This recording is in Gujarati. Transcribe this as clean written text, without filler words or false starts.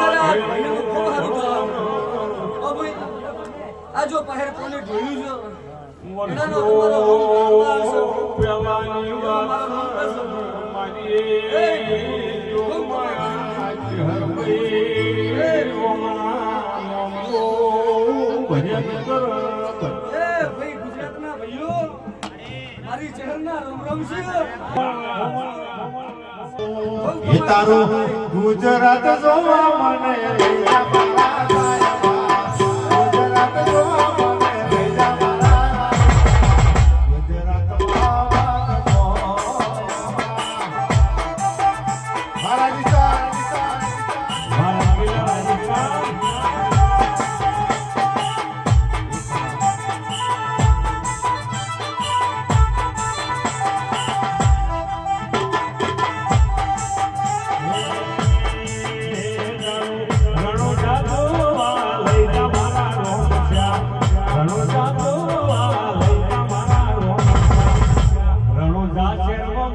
મારા ભાઈનું ખૂબ હારું થયું. ઓ ભાઈ આ જો પહેર કોને ઢોળ્યું છે એનાનો તમારો હોમ આવશે પેલાની વાત મારી ભાઈ ગુજરાતના ભાઈઓ મારી શહેરના રમ રમ છે તારું ગુજરાત જોવા મને લઈ જા મારા ગુજરાત જોવા મને લઈ જા મારા ગુજરાત મારા વિચાર રણો જા શેરવો